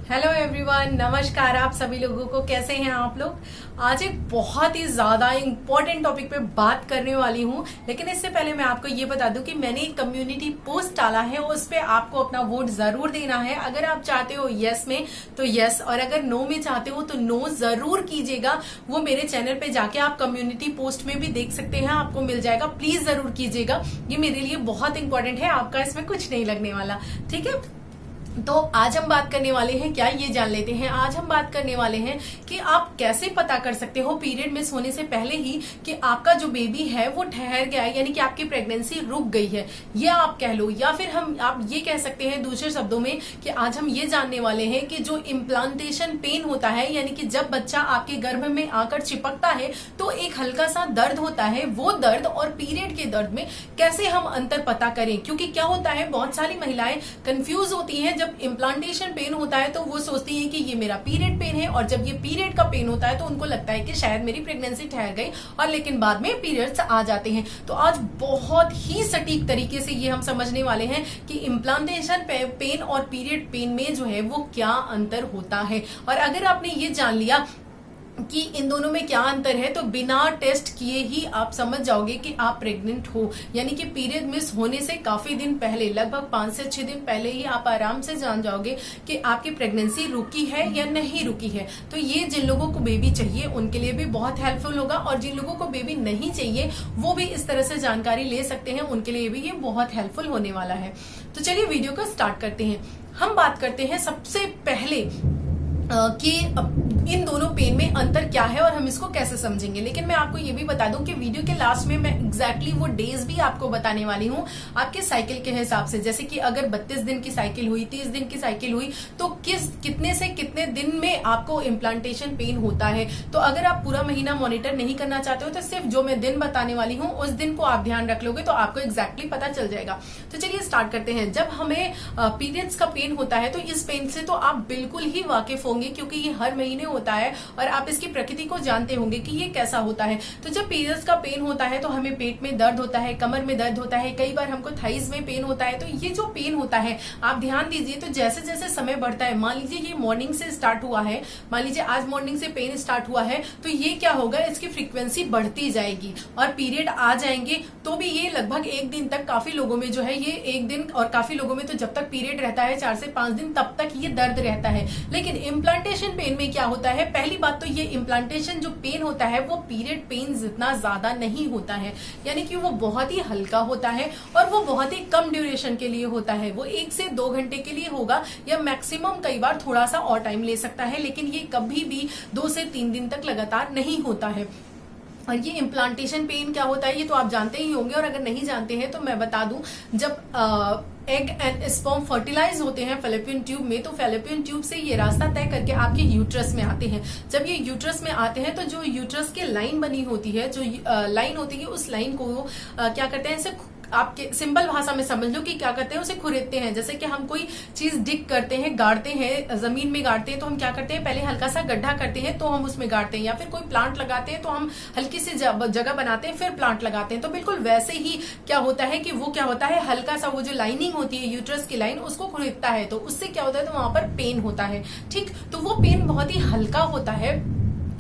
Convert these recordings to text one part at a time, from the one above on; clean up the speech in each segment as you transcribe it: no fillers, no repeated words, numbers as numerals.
Hello everyone, नमस्कार। आप सभी लोगों को कैसे हैं आप लोग। आज एक बहुत ही ज्यादा इंपॉर्टेंट टॉपिक पे बात करने वाली हूं, लेकिन इससे पहले मैं आपको ये बता दूं कि मैंने एक कम्युनिटी पोस्ट डाला है, उस पे आपको अपना वोट जरूर देना है। अगर आप चाहते हो यस में तो यस, और अगर नो में चाहते हो तो नो जरूर कीजिएगा। वो मेरे चैनल पे जाके आप कम्युनिटी पोस्ट में भी देख सकते हैं, आपको मिल जाएगा। प्लीज जरूर कीजिएगा, ये मेरे लिए बहुत इंपॉर्टेंट है। आपका इसमें कुछ नहीं लगने वाला, ठीक है। तो आज हम बात करने वाले हैं क्या, ये जान लेते हैं। आज हम बात करने वाले हैं कि आप कैसे पता कर सकते हो पीरियड मिस होने से पहले ही कि आपका जो बेबी है वो ठहर गया है, यानी कि आपकी प्रेगनेंसी रुक गई है, या आप कह लो, या फिर आप ये कह सकते हैं दूसरे शब्दों में कि आज हम ये जानने वाले हैं कि जो इम्प्लांटेशन पेन होता है, यानी कि जब बच्चा आपके गर्भ में आकर चिपकता है तो एक हल्का सा दर्द होता है, वो दर्द और पीरियड के दर्द में कैसे हम अंतर पता करें। क्योंकि क्या होता है, बहुत सारी महिलाएं कंफ्यूज होती हैं। जब इम्प्लांटेशन पेन होता है तो वो सोचती है कि ये मेरा पीरियड पेन है, और जब ये पीरियड का पेन होता है तो उनको लगता है कि शायद मेरी प्रेगनेंसी ठहर गई, और लेकिन बाद में पीरियड्स आ जाते हैं। तो आज बहुत ही सटीक तरीके से ये हम समझने वाले हैं कि इम्प्लांटेशन पेन और पीरियड पेन में जो है वो क्या अंतर होता है। और अगर आपने ये जान लिया कि इन दोनों में क्या अंतर है तो बिना टेस्ट किए ही आप समझ जाओगे कि आप प्रेग्नेंट हो। यानी कि पीरियड मिस होने से काफी दिन पहले, लगभग 5 से 6 दिन पहले ही आप आराम से जान जाओगे कि आपकी प्रेगनेंसी रुकी है या नहीं रुकी है। तो ये जिन लोगों को बेबी चाहिए उनके लिए भी बहुत हेल्पफुल होगा, और जिन लोगों को बेबी नहीं चाहिए वो भी इस तरह से जानकारी ले सकते हैं, उनके लिए भी ये बहुत हेल्पफुल होने वाला है। तो चलिए वीडियो को स्टार्ट करते हैं। हम बात करते हैं सबसे पहले कि इन दोनों पेन में अंतर क्या है और हम इसको कैसे समझेंगे। लेकिन मैं आपको ये भी बता दूं कि वीडियो के लास्ट में मैं एग्जैक्टली वो डेज भी आपको बताने वाली हूँ आपके साइकिल के हिसाब से। जैसे कि अगर 32 दिन की साइकिल हुई, 30 दिन की साइकिल हुई, तो कितने से कितने दिन में आपको इम्प्लांटेशन पेन होता है। तो अगर आप पूरा महीना मॉनिटर नहीं करना चाहते हो तो सिर्फ जो मैं दिन बताने वाली हूँ उस दिन को आप ध्यान रख लोगे तो आपको एग्जैक्टली पता चल जाएगा। तो चलिए स्टार्ट करते हैं। जब हमें पीरियड्स का पेन होता है तो इस पेन से तो आप बिल्कुल ही वाकिफ होंगे, क्योंकि ये हर महीने होता है और आप इसकी प्रकृति को जानते होंगे कि ये कैसा होता है। तो जब पीरियड्स का पेन होता है तो हमें पेट में दर्द होता है, कमर में दर्द होता है, कई बार हमको थाइज में पेन होता है। तो ये जो पेन होता है आप ध्यान दीजिए, तो जैसे जैसे समय बढ़ता है, मान लीजिए ये मॉर्निंग से स्टार्ट हुआ है, मान लीजिए आज मॉर्निंग से पेन स्टार्ट हुआ है, तो ये क्या होगा, इसकी फ्रीक्वेंसी बढ़ती जाएगी और पीरियड आ जाएंगे तो भी ये लगभग 1 दिन तक, काफी लोगों में जो है ये 1 दिन, और काफी लोगों में तो जब तक पीरियड रहता है 4 से 5 दिन तब तक ये दर्द रहता है। लेकिन इम्प्लांटेशन पेन में क्या होता है, पहली बात तो ये इम्प्लांटेशन जो पेन होता है वो पीरियड पेन जितना ज्यादा नहीं होता है, यानी कि वो बहुत ही हल्का होता है और वो बहुत ही कम ड्यूरेशन के लिए होता है। वो 1 से 2 घंटे के लिए होगा, या मैक्सिमम कई बार थोड़ा सा और टाइम ले सकता है, लेकिन ये कभी भी 2 से 3 दिन तक लगातार नहीं होता है। और ये इम्प्लांटेशन पेन क्या होता है ये तो आप जानते ही होंगे, और अगर नहीं जानते हैं तो मैं बता दूं, जब एग एंड स्पर्म फर्टिलाइज होते हैं फैलोपियन ट्यूब में, तो फैलोपियन ट्यूब से ये रास्ता तय करके आपके यूट्रस में आते हैं। जब ये यूट्रस में आते हैं तो जो यूट्रस की लाइन बनी होती है, जो लाइन होती है, उस लाइन को क्या करते हैं, इसे आपके सिंपल भाषा में समझ लो कि क्या करते हैं, उसे खुरेदते हैं। जैसे कि हम कोई चीज डिग करते हैं, गाड़ते हैं, जमीन में गाड़ते हैं, तो हम क्या करते हैं, पहले हल्का सा गड्ढा करते हैं तो हम उसमें गाड़ते हैं, या फिर कोई प्लांट लगाते हैं तो हम हल्की सी जगह बनाते हैं फिर प्लांट लगाते हैं। तो बिल्कुल वैसे ही क्या होता है कि वो क्या होता है, हल्का सा वो जो लाइनिंग होती है यूट्रस की लाइन, उसको खुरेदता है, तो उससे क्या होता है, तो वहां पर पेन होता है। ठीक, तो वो पेन बहुत ही हल्का होता है,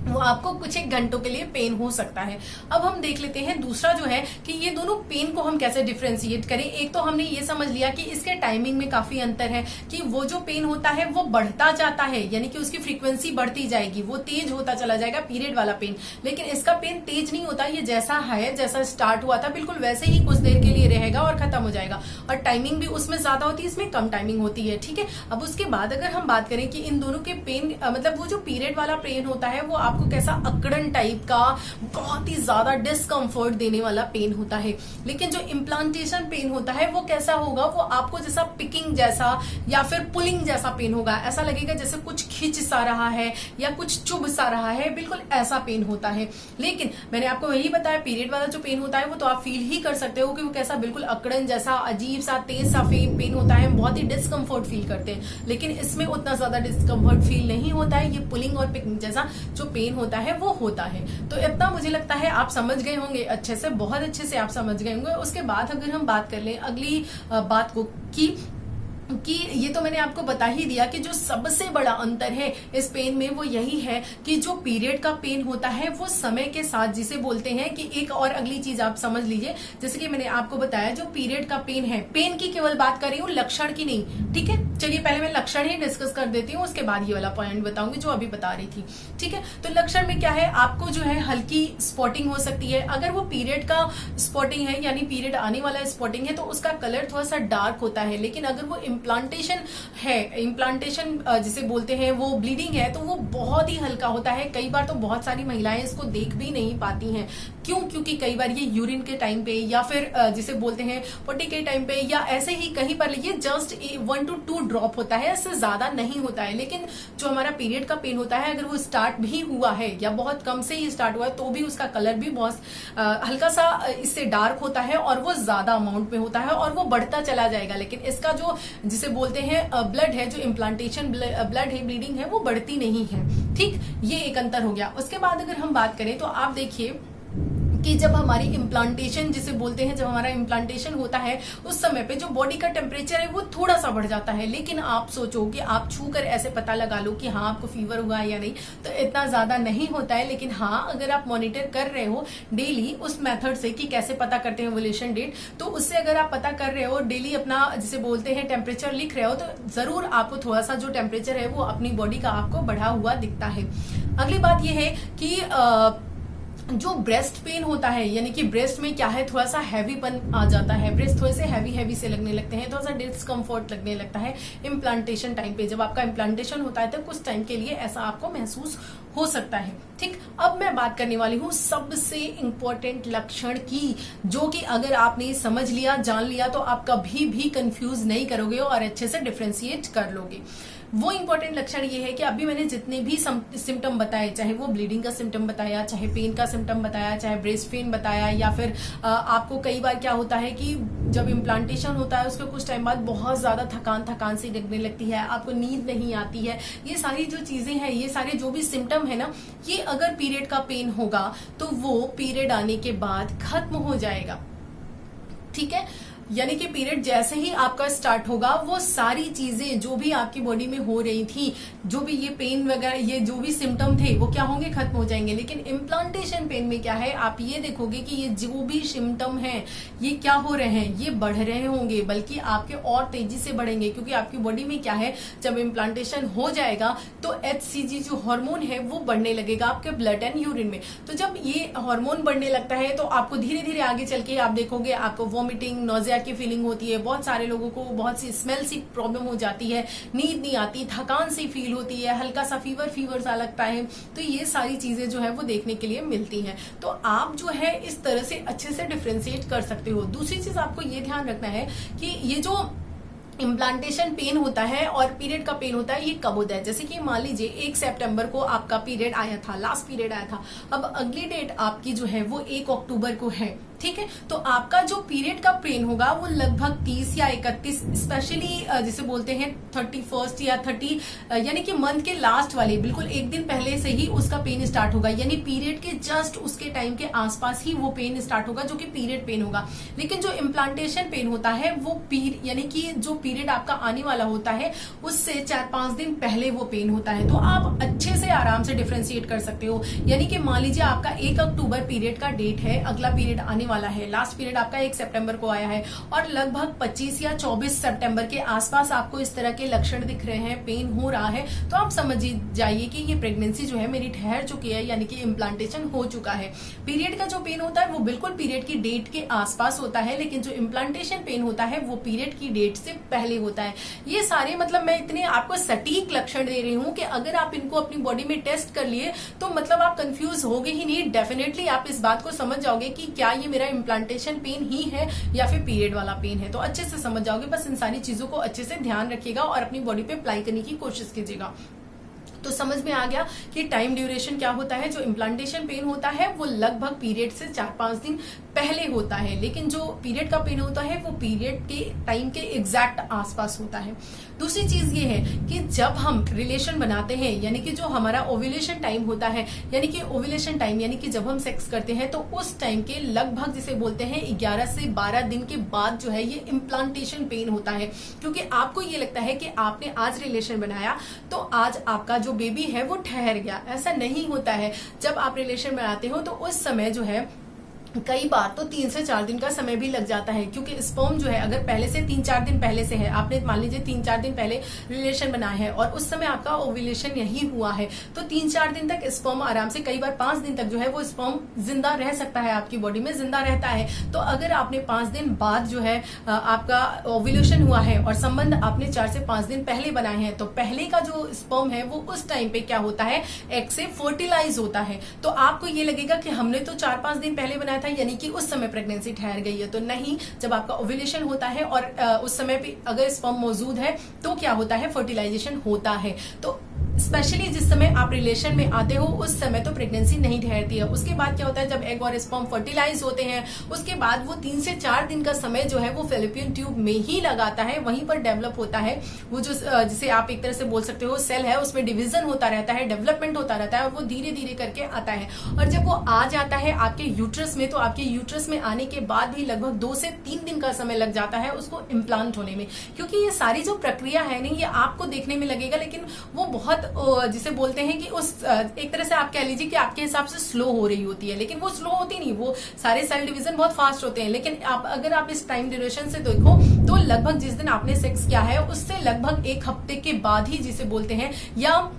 वो आपको कुछ 1 घंटों के लिए पेन हो सकता है। अब हम देख लेते हैं दूसरा जो है कि ये दोनों पेन को हम कैसे डिफ्रेंशिएट करें। एक तो हमने ये समझ लिया कि इसके टाइमिंग में काफी अंतर है, कि वो जो पेन होता है वो बढ़ता जाता है, यानी कि उसकी फ्रीक्वेंसी बढ़ती जाएगी, वो तेज होता चला जाएगा पीरियड वाला पेन। लेकिन इसका पेन तेज नहीं होता, ये जैसा है, जैसा स्टार्ट हुआ था बिल्कुल वैसे ही कुछ देर के लिए रहेगा और खत्म हो जाएगा। और टाइमिंग भी उसमें ज्यादा होती है, इसमें कम टाइमिंग होती है। ठीक है, अब उसके बाद अगर हम बात करें कि इन दोनों के पेन, मतलब वो जो पीरियड वाला पेन होता है वो आपको कैसा अकड़न टाइप का, बहुत ही ज्यादा डिस्कम्फर्ट देने वाला पेन होता है। लेकिन जो इम्प्लांटेशन पेन होता है वो कैसा होगा, वो आपको जैसा पिकिंग जैसा या फिर पुलिंग जैसा पेन होगा। ऐसा लगेगा जैसे कुछ खींच सा रहा है या कुछ चुभ सा रहा है, बिल्कुल ऐसा पेन होता है। लेकिन मैंने आपको वही बताया, पीरियड वाला जो पेन होता है वो तो आप फील ही कर सकते हो कि वो कैसा बिल्कुल अकड़न जैसा, अजीब सा, तेज सा पेन होता है, हम बहुत ही डिस्कम्फर्ट फील करते हैं। लेकिन इसमें उतना ज्यादा डिस्कम्फर्ट फील नहीं होता है, ये पुलिंग और पिकिंग जैसा जो पेन होता है वो होता है। तो इतना मुझे लगता है आप समझ गए होंगे अच्छे से, बहुत अच्छे से आप समझ गए होंगे। उसके बाद अगर हम बात कर लें अगली बात को, कि कि ये तो मैंने आपको बता ही दिया कि जो सबसे बड़ा अंतर है इस पेन में वो यही है कि जो पीरियड का पेन होता है वो समय के साथ, जिसे बोलते हैं कि एक और अगली चीज आप समझ लीजिए, जैसे कि मैंने आपको बताया जो पीरियड का पेन है, पेन की केवल बात कर रही हूँ, लक्षण की नहीं, ठीक है। चलिए पहले मैं लक्षण ही डिस्कस कर देती हूँ, उसके बाद ये वाला पॉइंट बताऊंगी जो अभी बता रही थी, ठीक है। तो लक्षण में क्या है, आपको जो है हल्की स्पॉटिंग हो सकती है। अगर वो पीरियड का स्पॉटिंग है यानी पीरियड आने वाला स्पॉटिंग है तो उसका कलर थोड़ा सा डार्क होता है, लेकिन अगर वो इम्प्लांटेशन है, इम्प्लांटेशन जिसे बोलते हैं वो ब्लीडिंग है, तो वो बहुत ही हल्का होता है। कई बार तो बहुत सारी महिलाएं इसको देख भी नहीं पाती हैं। क्यों? क्योंकि कई बार ये यूरिन के टाइम पे या फिर जिसे बोलते हैं पोटी के टाइम पे या ऐसे ही कहीं पर ये जस्ट 1 to 2 ड्रॉप होता है, इससे ज्यादा नहीं होता है। लेकिन जो हमारा पीरियड का पेन होता है, अगर वो स्टार्ट भी हुआ है या बहुत कम से ही स्टार्ट हुआ है तो भी उसका कलर भी बहुत हल्का सा इससे डार्क होता है और वो ज्यादा अमाउंट में होता है और वो बढ़ता चला जाएगा। लेकिन इसका जो जिसे बोलते हैं ब्लड है, जो इम्प्लांटेशन ब्लड है, ब्लीडिंग है, वो बढ़ती नहीं है, ठीक। ये एक अंतर हो गया। उसके बाद अगर हम बात करें तो आप देखिए कि जब हमारी इम्प्लांटेशन जिसे बोलते हैं, जब हमारा इम्प्लांटेशन होता है उस समय पे जो बॉडी का टेम्परेचर है वो थोड़ा सा बढ़ जाता है। लेकिन आप सोचो कि आप छू कर ऐसे पता लगा लो कि हाँ आपको फीवर हुआ है या नहीं, तो इतना ज्यादा नहीं होता है। लेकिन हाँ अगर आप मॉनिटर कर रहे हो डेली उस मेथड से कि कैसे पता करते हैं ओव्यूलेशन डेट, तो उससे अगर आप पता कर रहे हो डेली अपना जिसे बोलते हैं टेम्परेचर लिख रहे हो, तो जरूर आपको थोड़ा सा जो टेम्परेचर है वो अपनी बॉडी का आपको बढ़ा हुआ दिखता है। अगली बात यह है कि जो ब्रेस्ट पेन होता है, यानी कि ब्रेस्ट में क्या है, थोड़ा सा हैवीपन आ जाता है, ब्रेस्ट थोड़े से हैवी से लगने लगते हैं, थोड़ा सा डिस्कम्फर्ट लगने लगता है इम्प्लांटेशन टाइम पे। जब आपका इम्प्लांटेशन होता है तो कुछ टाइम के लिए ऐसा आपको महसूस हो सकता है, ठीक। अब मैं बात करने वाली हूँ सबसे इंपॉर्टेंट लक्षण की, जो कि अगर आपने समझ लिया, जान लिया, तो आप कभी भी कंफ्यूज नहीं करोगे और अच्छे से डिफ्रेंशिएट कर लोगे। वो इंपॉर्टेंट लक्षण ये है कि अभी मैंने जितने भी सिम्टम बताए, चाहे वो ब्लीडिंग का सिम्टम बताया, चाहे पेन का सिम्टम बताया, चाहे ब्रेस्ट पेन बताया, या फिर आपको कई बार क्या होता है कि जब इम्प्लांटेशन होता है उसके कुछ टाइम बाद बहुत ज्यादा थकान सी लगने लगती है, आपको नींद नहीं आती है, ये सारी जो चीजें हैं, ये सारे जो भी सिम्टम है ना, ये अगर पीरियड का पेन होगा तो वो पीरियड आने के बाद खत्म हो जाएगा, ठीक है। यानी कि पीरियड जैसे ही आपका स्टार्ट होगा वो सारी चीजें जो भी आपकी बॉडी में हो रही थी, जो भी ये पेन वगैरह, ये जो भी सिम्टम थे वो क्या होंगे, खत्म हो जाएंगे। लेकिन इम्प्लांटेशन पेन में क्या है, आप ये देखोगे कि ये जो भी सिम्टम हैं ये क्या हो रहे हैं, ये बढ़ रहे होंगे, बल्कि आपके और तेजी से बढ़ेंगे, क्योंकि आपकी बॉडी में क्या है, जब इम्प्लांटेशन हो जाएगा तो HCG जो हार्मोन है वो बढ़ने लगेगा आपके ब्लड एंड यूरिन में। तो जब ये हार्मोन बढ़ने लगता है तो आपको धीरे धीरे आगे चल के आप देखोगे आपको वॉमिटिंग, नोजिया की फीलिंग होती है, बहुत सारे लोगों को बहुत सी स्मेल सी प्रॉब्लम हो जाती है, नींद नहीं आती, थकान सी फील होती है, हल्का सा फीवर सा लगता है। तो ये सारी चीजें जो है वो देखने के लिए मिलती हैं। तो आप जो है इस तरह से अच्छे से डिफ्रेंशिएट कर सकते हो। दूसरी चीज आपको ये ध्यान रखना है कि ये जो इम्प्लांटेशन पेन होता है और पीरियड का पेन होता है, ये कब होता है। जैसे कि मान लीजिए 1 सितंबर को आपका पीरियड आया था, लास्ट पीरियड आया था, अब अगली डेट आपकी जो है वो 1 अक्टूबर को है, ठीक है। तो आपका जो पीरियड का पेन होगा वो लगभग 30 या 31, स्पेशली जिसे बोलते हैं 31 या 30, यानी कि मंथ के लास्ट वाले बिल्कुल एक दिन पहले से ही उसका पेन स्टार्ट होगा, यानी पीरियड के जस्ट उसके टाइम के आसपास ही वो पेन स्टार्ट होगा, जो कि पीरियड पेन होगा। लेकिन जो इम्प्लांटेशन पेन होता है वो यानी कि जो पीरियड आपका आने वाला होता है उससे 4-5 दिन पहले वो पेन होता है। तो आप अच्छे से आराम से डिफ्रेंशिएट कर सकते हो। यानी कि मान लीजिए आपका 1 अक्टूबर पीरियड का डेट है, अगला पीरियड आने वाला है, लास्ट पीरियड आपका 1 सितंबर को आया है और लगभग 25 या 24 सितंबर के आसपास आपको इस तरह के लक्षण दिख रहे हैं, पेन हो रहा है, तो आप समझ जाइए कि ये प्रेगनेंसी जो है मेरी ठहर चुकी है, यानी कि इम्प्लांटेशन हो चुका है। पीरियड का जो पेन होता है वो बिल्कुल पीरियड की डेट के आसपास होता है, लेकिन जो इम्प्लांटेशन पेन होता है वो पीरियड की डेट से पहले होता है। ये सारे मतलब मैं इतने आपको सटीक लक्षण दे रही हूँ कि अगर आप इनको अपनी बॉडी में टेस्ट कर लिए तो मतलब आप कंफ्यूज होगे ही नहीं। डेफिनेटली आप इस बात को समझ जाओगे कि क्या ये मेरा इम्प्लांटेशन पेन ही है या फिर पीरियड वाला पेन है, तो अच्छे से समझ जाओगे। बस इन सारी चीजों को अच्छे से ध्यान रखिएगा और अपनी बॉडी पे अप्लाई करने की कोशिश कीजिएगा। तो समझ में आ गया कि टाइम ड्यूरेशन क्या होता है। जो इम्प्लांटेशन पेन होता है वो लगभग पीरियड से 4-5 दिन पहले होता है, लेकिन जो पीरियड का पेन होता है वो पीरियड के टाइम के एग्जैक्ट आसपास होता है। दूसरी चीज ये है कि जब हम रिलेशन बनाते हैं, यानी कि जो हमारा ओव्यूलेशन टाइम होता है, यानी कि ओव्यूलेशन टाइम यानी कि जब हम सेक्स करते हैं तो उस टाइम के लगभग जिसे बोलते हैं 11 से 12 दिन के बाद जो है ये इम्प्लांटेशन पेन होता है। क्योंकि आपको ये लगता है कि आपने आज रिलेशन बनाया तो आज आपका जो बेबी है वो ठहर गया, ऐसा नहीं होता है। जब आप रिलेशन बनाते हो तो उस समय जो है कई बार तो 3 से 4 दिन का समय भी लग जाता है, क्योंकि स्पर्म जो है अगर पहले से 3-4 दिन पहले से है, आपने मान लीजिए 3-4 दिन पहले रिलेशन बनाया है और उस समय आपका ओव्यूलेशन यही हुआ है, तो 3-4 दिन तक स्पर्म आराम से, कई बार 5 दिन तक जो है वो स्पर्म जिंदा रह सकता है, आपकी बॉडी में जिंदा रहता है। तो अगर आपने 5 दिन बाद जो है आपका ओव्यूलेशन हुआ है और संबंध आपने 4 से 5 दिन पहले बनाए हैं, तो पहले का जो स्पर्म है वो उस टाइम पे क्या होता है, एग से फर्टिलाइज होता है। तो आपको ये लगेगा कि हमने तो 4-5 दिन पहले बनाया, यानी कि उस समय प्रेगनेंसी ठहर गई है, तो नहीं। जब आपका ओव्यूलेशन होता है और उस समय भी अगर स्पर्म मौजूद है तो क्या होता है, फर्टिलाइजेशन होता है। तो स्पेशली जिस समय आप रिलेशन में आते हो उस समय तो प्रेगनेंसी नहीं ठहरती है। उसके बाद क्या होता है, जब एग और स्पर्म फर्टिलाइज होते हैं उसके बाद वो 3 से 4 दिन का समय जो है वो फैलोपियन ट्यूब में ही लगाता है, वहीं पर डेवलप होता है। वो जो जिसे आप एक तरह से बोल सकते हो सेल है, उसमें डिवीजन होता रहता है, डेवलपमेंट होता रहता है और वो धीरे धीरे करके आता है। और जब वो आ जाता है आपके यूट्रस में, तो आपके यूट्रस में आने के बाद भी लगभग 2 से 3 दिन का समय लग जाता है उसको इम्प्लांट होने में। क्योंकि ये सारी जो प्रक्रिया है नहीं, ये आपको देखने में लगेगा, लेकिन वो बहुत जिसे बोलते हैं कि उस एक तरह से आप कह लीजिए कि आपके हिसाब से स्लो हो रही होती है, लेकिन वो स्लो होती नहीं, वो सारे सेल डिवीजन बहुत फास्ट होते हैं। लेकिन अगर आप इस टाइम ड्यूरेशन से देखो तो लगभग जिस दिन आपने सेक्स किया है उससे लगभग 1 हफ्ते के बाद ही जिसे बोलते हैं, या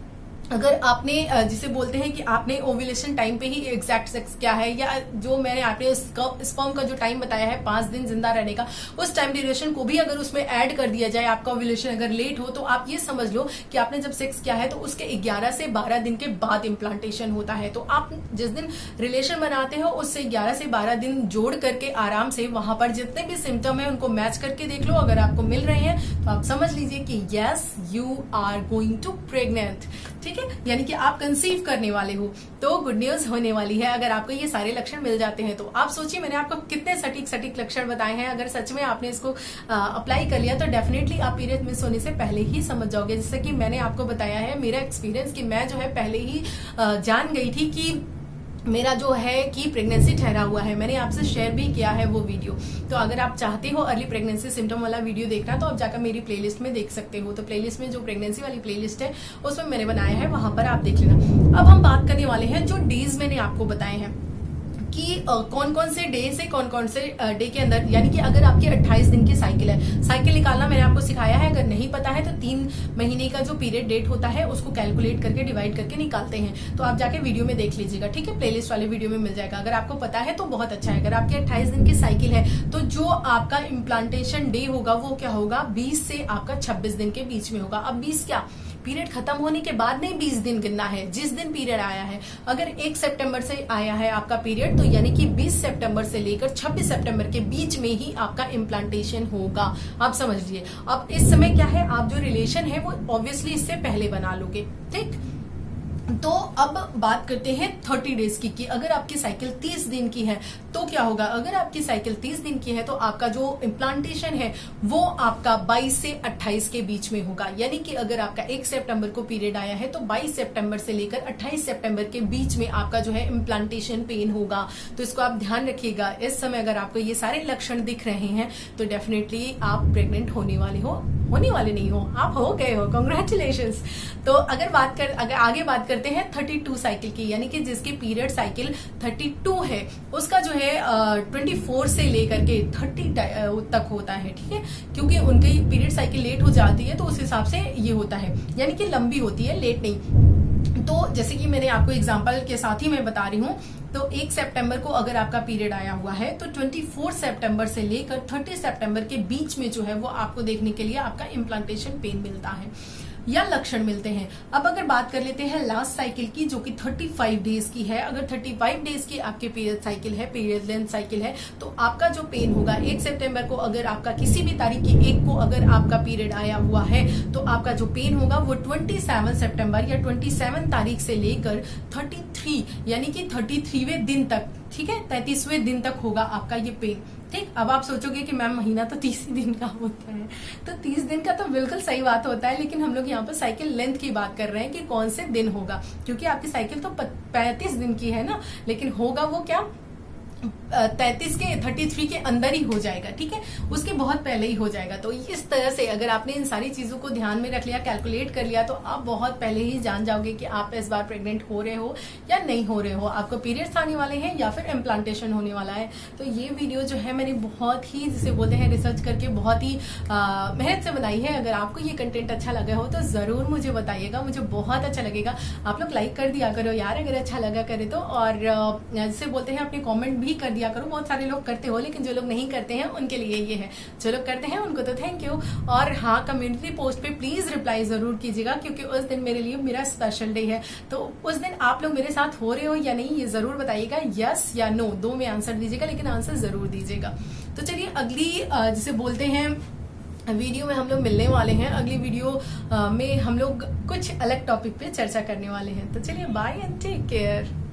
अगर आपने जिसे बोलते हैं कि आपने ओव्यूलेशन टाइम पे ही एग्जैक्ट सेक्स किया है, या जो मैंने आपने स्पर्म का जो टाइम बताया है 5 दिन जिंदा रहने का, उस टाइम ड्यूरेशन को भी अगर उसमें ऐड कर दिया जाए, आपका ओव्यूलेशन अगर लेट हो, तो आप ये समझ लो कि आपने जब सेक्स किया है तो उसके 11 से 12 दिन के बाद इम्प्लांटेशन होता है। तो आप जिस दिन रिलेशन बनाते हो उससे 11 से 12 दिन जोड़ करके आराम से वहां पर जितने भी सिम्टम है उनको मैच करके देख लो। अगर आपको मिल रहे हैं तो आप समझ लीजिए कि yes you are going to pregnant, ठीक है, यानी कि आप कंसीव करने वाले हो। तो गुड न्यूज होने वाली है अगर आपको ये सारे लक्षण मिल जाते हैं तो। आप सोचिए मैंने आपको कितने सटीक लक्षण बताए हैं, अगर सच में आपने इसको अप्लाई कर लिया तो डेफिनेटली आप पीरियड मिस होने से पहले ही समझ जाओगे। जैसे कि मैंने आपको बताया है मेरा एक्सपीरियंस, कि मैं जो है पहले ही जान गई थी कि मेरा जो है कि प्रेगनेंसी ठहरा हुआ है। मैंने आपसे शेयर भी किया है वो वीडियो, तो अगर आप चाहते हो अर्ली प्रेगनेंसी सिम्टम वाला वीडियो देखना तो आप जाकर मेरी प्लेलिस्ट में देख सकते हो। तो प्लेलिस्ट में जो प्रेगनेंसी वाली प्लेलिस्ट है उसमें मैंने बनाया है, वहां पर आप देख लेना। अब हम बात करने वाले हैं जो डेज मैंने आपको बताए हैं कि कौन कौन से डे से कौन कौन से डे के अंदर, यानी कि अगर आपकी 28 दिन की साइकिल है, साइकिल निकालना मैंने आपको सिखाया है। अगर नहीं पता है तो 3 महीने का जो पीरियड डेट होता है उसको कैलकुलेट करके डिवाइड करके निकालते हैं, तो आप जाके वीडियो में देख लीजिएगा, ठीक है, प्लेलिस्ट वाले वीडियो में मिल जाएगा। अगर आपको पता है तो बहुत अच्छा है। अगर आपकी 28 दिन की साइकिल है तो जो आपका इम्प्लांटेशन डे होगा वो क्या होगा, 20 से आपका 26 दिन के बीच में होगा। अब 20 क्या, पीरियड खत्म होने के बाद नहीं 20 दिन गिनना है, जिस दिन पीरियड आया है। अगर 1 सितंबर से आया है आपका पीरियड तो यानी कि 20 सितंबर से लेकर 26 सितंबर के बीच में ही आपका इम्प्लांटेशन होगा। आप समझ लीजिए। अब इस समय क्या है, आप जो रिलेशन है वो ऑब्वियसली इससे पहले बना लोगे, ठीक। तो अब बात करते हैं 30 डेज की, कि अगर आपकी साइकिल 30 दिन की है तो क्या होगा। अगर आपकी साइकिल 30 दिन की है तो आपका जो इम्प्लांटेशन है वो आपका 22 से 28 के बीच में होगा। यानी कि अगर आपका 1 सितंबर को पीरियड आया है तो 22 सितंबर से लेकर 28 सितंबर के बीच में आपका जो है इम्प्लांटेशन पेन होगा। तो इसको आप ध्यान रखिएगा। इस समय अगर आपको ये सारे लक्षण दिख रहे हैं तो डेफिनेटली आप प्रेग्नेंट होने वाले हो, होने वाले नहीं हो, आप हो गए हो, कॉन्ग्रेचुलेशंस। तो अगर आगे बात करते हैं 32 साइकिल की, यानी कि जिसकी पीरियड साइकिल 32 है उसका जो है 24 से लेकर के 30 तक होता है, ठीक है, क्योंकि उनकी पीरियड साइकिल लेट हो जाती है तो उस हिसाब से ये होता है, यानी कि लंबी होती है, लेट नहीं। तो जैसे कि मैंने आपको एग्जांपल के साथ ही मैं बता रही हूँ, तो 1 सितंबर को अगर आपका पीरियड आया हुआ है तो 24 सितंबर से लेकर 30 सितंबर के बीच में जो है वो आपको देखने के लिए आपका इम्प्लांटेशन पेन मिलता है या लक्षण मिलते हैं। अब अगर बात कर लेते हैं लास्ट साइकिल की, जो कि 35 डेज की है। अगर 35 डेज की आपके पीरियड साइकिल है, पीरियड लेंथ साइकिल है, तो आपका जो पेन होगा 1 सितंबर को अगर आपका किसी भी तारीख की 1 को अगर आपका पीरियड आया हुआ है तो आपका जो पेन होगा वो 27 सितंबर या 27 तारीख से लेकर 33 यानी कि 33 33वें दिन तक, ठीक है, 33वें दिन तक होगा आपका ये पेन। ठीक, अब आप सोचोगे कि मैम महीना तो 30 दिन का होता है, तो 30 दिन का तो बिल्कुल सही बात होता है, लेकिन हम लोग यहाँ पर साइकिल लेंथ की बात कर रहे हैं कि कौन से दिन होगा, क्योंकि आपकी साइकिल तो 35 दिन की है ना, लेकिन होगा वो क्या 33 के अंदर ही हो जाएगा। ठीक है, उसके बहुत पहले ही हो जाएगा। तो इस तरह से अगर आपने इन सारी चीजों को ध्यान में रख लिया, कैलकुलेट कर लिया, तो आप बहुत पहले ही जान जाओगे कि आप इस बार प्रेग्नेंट हो रहे हो या नहीं हो रहे हो, आपको पीरियड्स आने वाले हैं या फिर इम्प्लांटेशन होने वाला है। तो ये वीडियो जो है मैंने बहुत ही, जिसे बोलते हैं, रिसर्च करके बहुत ही मेहनत से बनाई है। अगर आपको ये कंटेंट अच्छा लगा हो तो जरूर मुझे बताइएगा, मुझे बहुत अच्छा लगेगा। आप लोग लाइक कर दिया करो यार अगर अच्छा लगा करे तो, और जिसे बोलते हैं अपने कॉमेंट भी कर दिया करो। बहुत सारे लोग करते हो, लेकिन जो लोग नहीं करते हैं उनके लिए ये है, जो लोग करते हैं उनको तो थैंक यू। और हाँ, कम्युनिटी पोस्ट पे प्लीज रिप्लाई जरूर कीजिएगा, क्योंकि उस दिन मेरे लिए मेरा स्पेशल डे है। तो उस दिन आप लोग मेरे साथ हो रहे हो या नहीं ये जरूर बताइएगा, यस या नो, दो में आंसर दीजिएगा, लेकिन आंसर जरूर दीजिएगा। तो चलिए अगली जिसे बोलते हैं वीडियो में हम लोग मिलने वाले हैं। अगली वीडियो में हम लोग कुछ अलग टॉपिक पे चर्चा करने वाले हैं। तो चलिए बाय एंड टेक केयर।